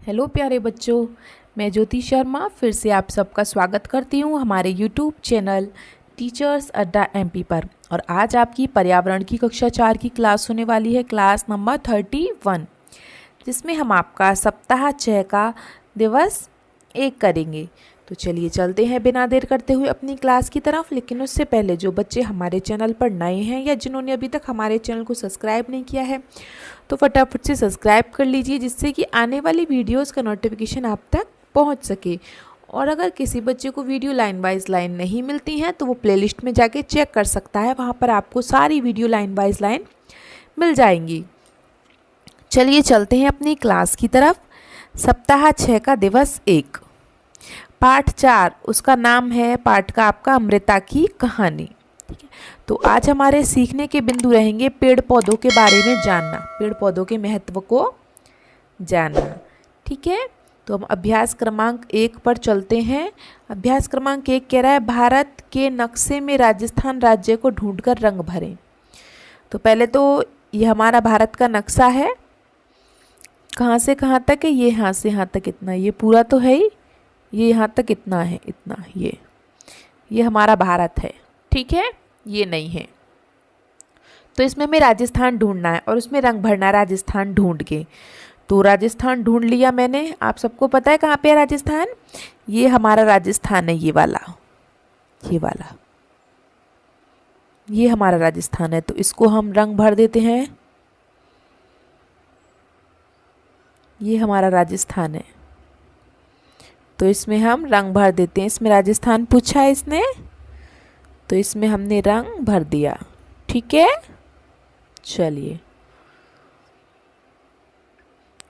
Hello प्यारे बच्चों, मैं ज्योति शर्मा फिर से आप सबका स्वागत करती हूँ हमारे यूट्यूब चैनल टीचर्स अड्डा एमपी पर। और आज आपकी पर्यावरण की कक्षा 4 की क्लास होने वाली है, क्लास नंबर 31, जिसमें हम आपका सप्ताह 6 का दिवस 1 करेंगे। तो चलिए चलते हैं बिना देर करते हुए अपनी क्लास की तरफ। लेकिन उससे पहले जो बच्चे हमारे चैनल पर नए हैं या जिन्होंने अभी तक हमारे चैनल को सब्सक्राइब नहीं किया है तो फटाफट से सब्सक्राइब कर लीजिए, जिससे कि आने वाली वीडियोस का नोटिफिकेशन आप तक पहुंच सके। और अगर किसी बच्चे को वीडियो लाइन वाइज लाइन नहीं मिलती हैं तो वो प्लेलिस्ट में जाके चेक कर सकता है, वहाँ पर आपको सारी वीडियो लाइन वाइज लाइन मिल जाएंगी। चलिए चलते हैं अपनी क्लास की तरफ। सप्ताह 6 का दिवस 1, पाठ 4, उसका नाम है पाठ का आपका अमृता की कहानी। ठीक है, तो आज हमारे सीखने के बिंदु रहेंगे पेड़ पौधों के बारे में जानना, पेड़ पौधों के महत्व को जानना। ठीक है, तो हम अभ्यास क्रमांक 1 पर चलते हैं। अभ्यास क्रमांक 1 कह रहा है भारत के नक्शे में राजस्थान राज्य को ढूंढकर रंग भरें। तो पहले तो ये हमारा भारत का नक्शा है, कहाँ से कहाँ तक है, ये यहाँ से यहाँ तक इतना, ये पूरा तो है ही, ये यहाँ तक इतना है, इतना ये हमारा भारत है। ठीक है, ये नहीं है। तो इसमें हमें राजस्थान ढूंढना है और उसमें रंग भरना है राजस्थान ढूंढ के। तो राजस्थान ढूंढ लिया मैंने। आप सबको पता है कहाँ पे है राजस्थान? ये हमारा राजस्थान है, ये वाला ये हमारा राजस्थान है। तो इसको हम रंग भर देते हैं। ये हमारा राजस्थान है, तो इसमें हम रंग भर देते हैं। इसमें राजस्थान पूछा है इसने, तो इसमें हमने रंग भर दिया। ठीक है, चलिए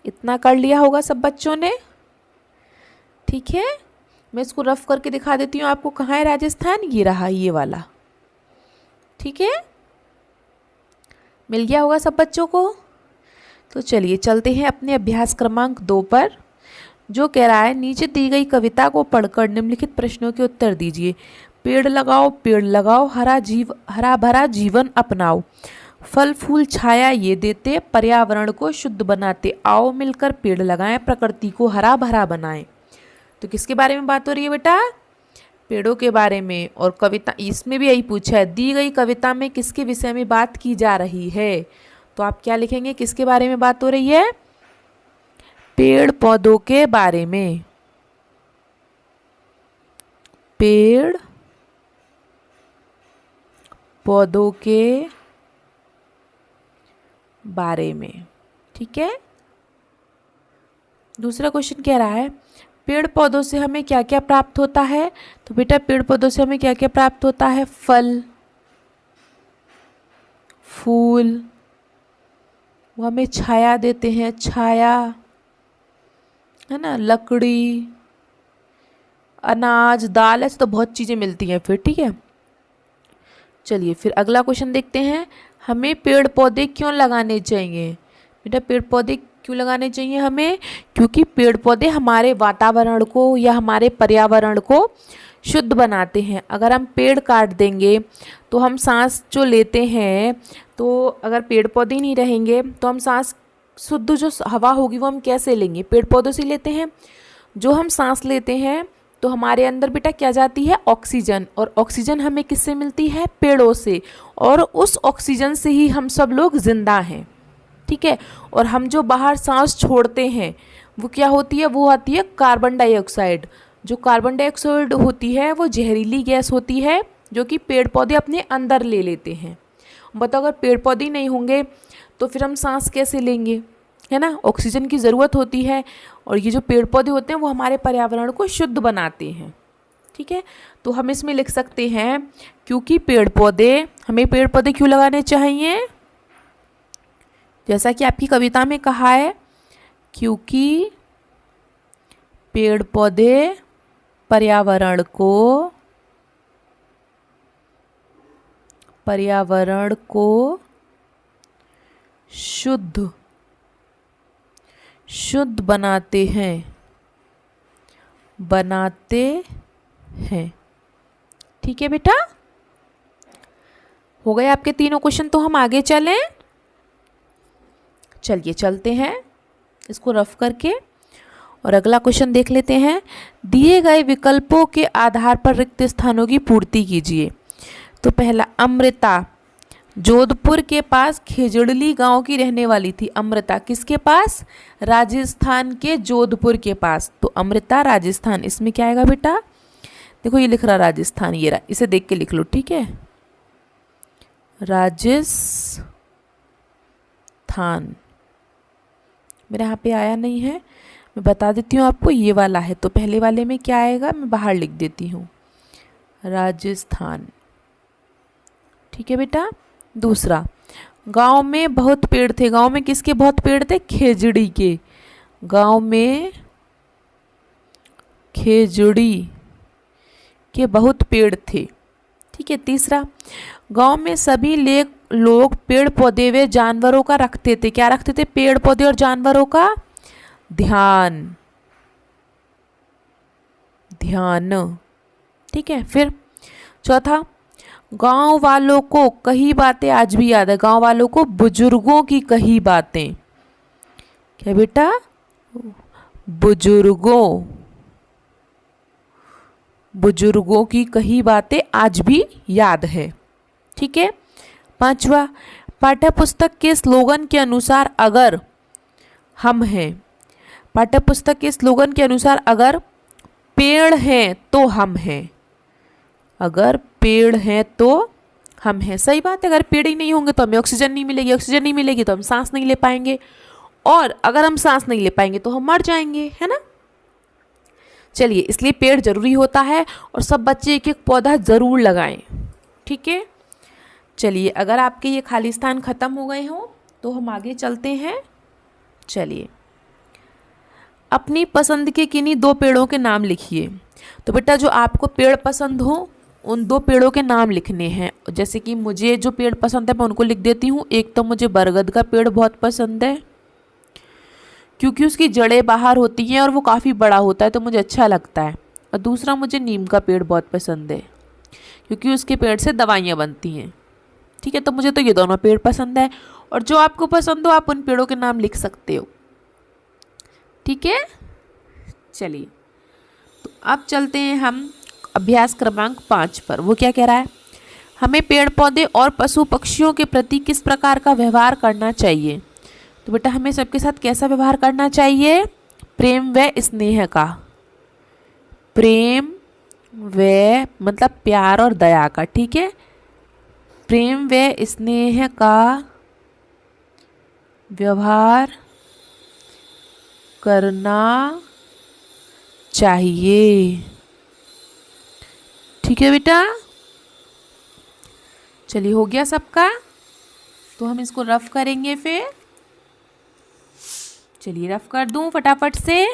इतना कर लिया होगा सब बच्चों ने। ठीक है, मैं इसको रफ करके दिखा देती हूँ आपको कहाँ है राजस्थान। ये रहा, ये वाला। ठीक है, मिल गया होगा सब बच्चों को। तो चलिए चलते हैं अपने अभ्यास क्रमांक 2 पर, जो कह रहा है नीचे दी गई कविता को पढ़कर निम्नलिखित प्रश्नों के उत्तर दीजिए। पेड़ लगाओ, हरा भरा जीवन अपनाओ, फल फूल छाया ये देते, पर्यावरण को शुद्ध बनाते, आओ मिलकर पेड़ लगाएं, प्रकृति को हरा भरा बनाएं। तो किसके बारे में बात हो रही है बेटा? पेड़ों के बारे में। और कविता इसमें भी यही पूछा है, दी गई कविता में किसके विषय में बात की जा रही है? तो आप क्या लिखेंगे, किसके बारे में बात हो रही है? पेड़ पौधों के बारे में। पेड़ पौधों के बारे में। ठीक है, दूसरा क्वेश्चन कह रहा है पेड़ पौधों से हमें क्या क्या प्राप्त होता है? तो बेटा पेड़ पौधों से हमें क्या क्या प्राप्त होता है? फल फूल, वो हमें छाया देते हैं, छाया है ना, लकड़ी, अनाज, दाल, ऐसे तो बहुत चीज़ें मिलती हैं फिर। ठीक है, चलिए फिर अगला क्वेश्चन देखते हैं। हमें पेड़ पौधे क्यों लगाने चाहिए? बेटा पेड़ पौधे क्यों लगाने चाहिए हमें? क्योंकि पेड़ पौधे हमारे वातावरण को या हमारे पर्यावरण को शुद्ध बनाते हैं। अगर हम पेड़ काट देंगे तो हम सांस जो लेते हैं, तो अगर पेड़ पौधे नहीं रहेंगे तो हम सांस, शुद्ध जो हवा होगी वो हम कैसे लेंगे? पेड़ पौधों से लेते हैं। जो हम सांस लेते हैं तो हमारे अंदर बेटा क्या जाती है? ऑक्सीजन। और ऑक्सीजन हमें किससे मिलती है? पेड़ों से। और उस ऑक्सीजन से ही हम सब लोग जिंदा हैं। ठीक है, और हम जो बाहर सांस छोड़ते हैं वो क्या होती है? वो आती है कार्बन डाइऑक्साइड। जो कार्बन डाइऑक्साइड होती है वो जहरीली गैस होती है, जो कि पेड़ पौधे अपने अंदर ले लेते हैं। बताओ अगर पेड़ पौधे नहीं होंगे तो फिर हम सांस कैसे लेंगे? है ना, ऑक्सीजन की ज़रूरत होती है। और ये जो पेड़ पौधे होते हैं वो हमारे पर्यावरण को शुद्ध बनाते हैं। ठीक है, तो हम इसमें लिख सकते हैं क्योंकि हमें पेड़ पौधे क्यों लगाने चाहिए? जैसा कि आपकी कविता में कहा है, क्योंकि पेड़ पौधे पर्यावरण को शुद्ध बनाते हैं। ठीक है बेटा, हो गए आपके तीनों क्वेश्चन। तो हम आगे चलें। चलिए चलते हैं इसको रफ करके। और अगला क्वेश्चन देख लेते हैं। दिए गए विकल्पों के आधार पर रिक्त स्थानों की पूर्ति कीजिए। तो पहला, अमृता जोधपुर के पास खेजड़ली गांव की रहने वाली थी। अमृता किसके पास? राजस्थान के जोधपुर के पास। तो अमृता राजस्थान, इसमें क्या आएगा बेटा? देखो ये लिख रहा राजस्थान, ये रहा, इसे देख के लिख लो, ठीक है। राजस्थान मेरे यहाँ पे आया नहीं है, मैं बता देती हूँ आपको, ये वाला है। तो पहले वाले में क्या आएगा, मैं बाहर लिख देती हूँ, राजस्थान, ठीक है बेटा। दूसरा, गांव में बहुत पेड़ थे। गांव में किसके बहुत पेड़ थे? खेजड़ी के। गांव में खेजड़ी के बहुत पेड़ थे, ठीक है। तीसरा, गांव में सभी लोग पेड़ पौधे व जानवरों का रखते थे। क्या रखते थे? पेड़ पौधे और जानवरों का ध्यान, ठीक है। फिर चौथा, गांव वालों को कही बातें आज भी याद है। गांव वालों को बुजुर्गों की कही बातें, क्या बेटा? बुजुर्गों की कही बातें आज भी याद है, ठीक है। पांचवा, पाठ्यपुस्तक के स्लोगन के अनुसार अगर हम हैं, पाठ्यपुस्तक के स्लोगन के अनुसार अगर पेड़ हैं तो हम हैं। अगर पेड़ हैं तो हम हैं, सही बात है। अगर पेड़ ही नहीं होंगे तो हमें ऑक्सीजन नहीं मिलेगी, ऑक्सीजन नहीं मिलेगी तो हम सांस नहीं ले पाएंगे, और अगर हम सांस नहीं ले पाएंगे तो हम मर जाएंगे, है ना। चलिए, इसलिए पेड़ जरूरी होता है और सब बच्चे एक एक पौधा जरूर लगाएं, ठीक है। चलिए, अगर आपके ये खाली स्थान खत्म हो गए हो तो हम आगे चलते हैं। चलिए, अपनी पसंद के किन्हीं 2 पेड़ों के नाम लिखिए। तो बेटा, जो आपको पेड़ पसंद हो उन 2 पेड़ों के नाम लिखने हैं। जैसे कि मुझे जो पेड़ पसंद है मैं उनको लिख देती हूँ। एक तो मुझे बरगद का पेड़ बहुत पसंद है, क्योंकि उसकी जड़ें बाहर होती हैं और वो काफ़ी बड़ा होता है तो मुझे अच्छा लगता है। और दूसरा, मुझे नीम का पेड़ बहुत पसंद है, क्योंकि उसके पेड़ से दवाइयाँ बनती हैं, ठीक है। तो मुझे तो ये दोनों पेड़ पसंद है, और जो आपको पसंद हो आप उन पेड़ों के नाम लिख सकते हो, ठीक है। चलिए, तो अब चलते हैं हम अभ्यास क्रमांक 5 पर। वो क्या कह रहा है? हमें पेड़ पौधे और पशु पक्षियों के प्रति किस प्रकार का व्यवहार करना चाहिए। तो बेटा, हमें सबके साथ कैसा व्यवहार करना चाहिए? प्रेम व स्नेह का। प्रेम व मतलब प्यार और दया का, ठीक है। प्रेम व स्नेह का व्यवहार करना चाहिए, ठीक है बेटा। चलिए, हो गया सबका, तो हम इसको रफ करेंगे फिर। चलिए, रफ कर दूं फटाफट से।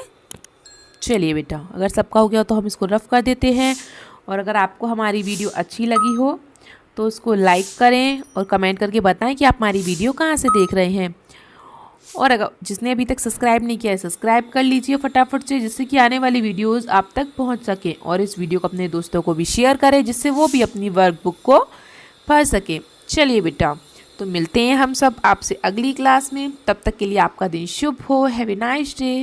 चलिए बेटा, अगर सबका हो गया तो हम इसको रफ कर देते हैं। और अगर आपको हमारी वीडियो अच्छी लगी हो तो उसको लाइक करें और कमेंट करके बताएं कि आप हमारी वीडियो कहाँ से देख रहे हैं। और अगर जिसने अभी तक सब्सक्राइब नहीं किया है, सब्सक्राइब कर लीजिए फटाफट से, जिससे कि आने वाली वीडियोस आप तक पहुंच सके। और इस वीडियो को अपने दोस्तों को भी शेयर करें, जिससे वो भी अपनी वर्कबुक को पढ़ सके। चलिए बेटा, तो मिलते हैं हम सब आपसे अगली क्लास में। तब तक के लिए आपका दिन शुभ हो। Have a nice day.